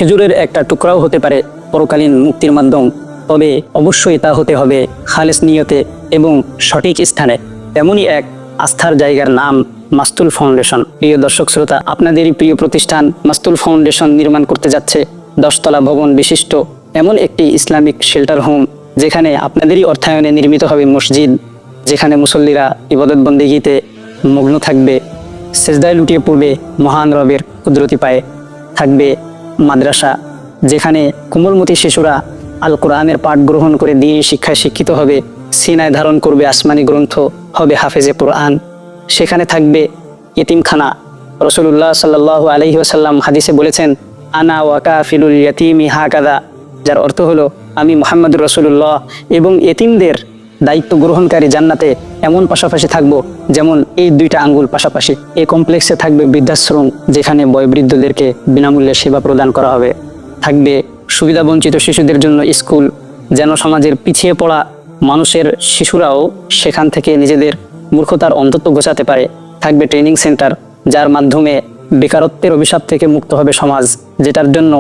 খেজুরের একটা টুকরাও হতে পারে পরকালীন মুক্তির মাধ্যম, তবে অবশ্যই তা হতে হবে খালেস নিয়তে এবং সঠিক স্থানে। তেমনই এক আস্থার জায়গার নাম মাস্তুল ফাউন্ডেশন। প্রিয় দর্শক শ্রোতা, আপনাদেরই প্রিয় প্রতিষ্ঠান মাস্তুল ফাউন্ডেশন নির্মাণ করতে যাচ্ছে 10 তলা ভবন বিশিষ্ট এমন একটি ইসলামিক শেল্টার হোম, যেখানে আপনাদেরই অর্থায়নে নির্মিত হবে মসজিদ, যেখানে মুসল্লিরা ইবাদত বন্দেগীতে মগ্ন থাকবে, সেজদায় লুটিয়ে পড়বে মহান রবের কুদরতি পায়ে। থাকবে মাদ্রাসা, যেখানে কোমলমতি শিশুরা আল কোরআনের পাঠ গ্রহণ করে দ্বীনি শিক্ষায় শিক্ষিত হবে, সিনায় ধারণ করবে আসমানি গ্রন্থ, হবে হাফেজে কোরআন। সেখানে থাকবে ইতিমখানা। রাসূলুল্লাহ সাল্লাল্লাহু আলাইহি ওয়াসাল্লাম হাদিসে বলেছেন, আনা ওয়াকাফিলুল ইয়াতীমি হাকাদা, যার অর্থ হলো আমি মুহাম্মদুর রাসূলুল্লাহ এবং এতিমদের দায়িত্ব গ্রহণকারী জান্নাতে এমন পাশাপাশি থাকবো যেমন এই 2টা আঙ্গুল পাশাপাশি। এই কমপ্লেক্সে থাকবে বৃদ্ধাশ্রম, যেখানে বয়োবৃদ্ধদেরকে বিনামূল্যে সেবা প্রদান করা হবে। থাকবে সুবিধাবঞ্চিত শিশুদের জন্য স্কুল, যেন সমাজের পিছিয়ে পড়া মানুষের শিশুরাও সেখান থেকে নিজেদের মূর্খতার অন্তত গোছাতে পারে। থাকবে ট্রেনিং সেন্টার, যার মাধ্যমে বেকারত্বের অভিশাপ থেকে মুক্ত হবে সমাজ, যেটার জন্য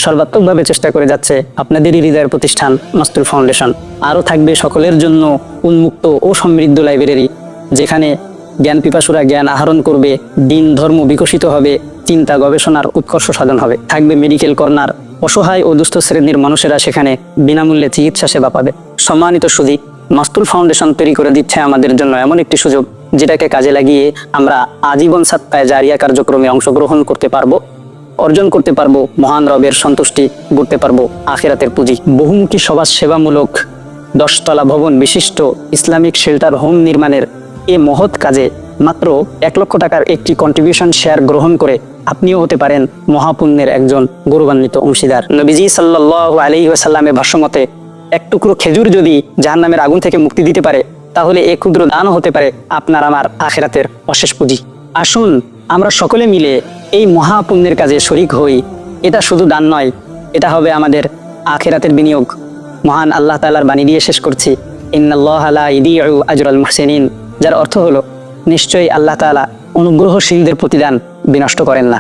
সর্বাত্মকভাবে চেষ্টা করে যাচ্ছে আপনাদেরই হৃদয়ের প্রতিষ্ঠান মাস্তুল ফাউন্ডেশন। আরও থাকবে সকলের জন্য উন্মুক্ত ও সমৃদ্ধ লাইব্রেরি, যেখানে জ্ঞান পিপাসুরা জ্ঞান আহরণ করবে, দিন ধর্ম বিকশিত হবে, চিন্তা গবেষণার উৎকর্ষ সাধন হবে। থাকবে মেডিকেল কর্নার, অসহায় ও দুস্থ শ্রেণীর মানুষেরা সেখানে বিনামূল্যে চিকিৎসা সেবা পাবে। সম্মানিত সুধী, মাস্তুল ফাউন্ডেশন তৈরি করে দিচ্ছে আমাদের জন্য এমন একটি সুযোগ, যেটাকে কাজে লাগিয়ে আমরা আজীবন সাদকায়ে জারিয়া কার্যক্রমে অংশগ্রহণ করতে পারবো, অর্জন করতে পারবো মহান রবের সন্তুষ্টি, গড়তে পারবো আখিরাতের পুঁজি। বহুমুখী সমাজ সেবামূলক 10 তলা ভবন বিশিষ্ট ইসলামিক শেল্টার হোম নির্মাণের এ মহৎ কাজে মাত্র 1 লক্ষ টাকার একটি কন্ট্রিবিউশন শেয়ার গ্রহণ করে আপনিও হতে পারেন মহাপুণ্যের একজন গৌরবান্বিত অংশীদার। নবীজি সাল্লাল্লাহু আলাইহি ওয়াসাল্লামের ভাষ্যমতে, এক টুকরো খেজুর যদি জাহান্নামের আগুন থেকে মুক্তি দিতে পারে, তাহলে এই ক্ষুদ্র দানও হতে পারে আপনার আমার আখিরাতের অশেষ পুঁজি। আসুন আমরা সকলে মিলে এই মহাপুণ্যের কাজে শরিক হই। এটা শুধু দান নয়, এটা হবে আমাদের আখিরাতের বিনিয়োগ। মহান আল্লাহ তাআলার বাণী দিয়ে শেষ করছি, ইন্নাল্লাহা লা ইউদিউ আজরাল মুহসিনিন, যার অর্থ হলো নিশ্চয়ই আল্লাহ তাআলা অনুগ্রহশীলদের প্রতিদান বিনষ্ট করেন না।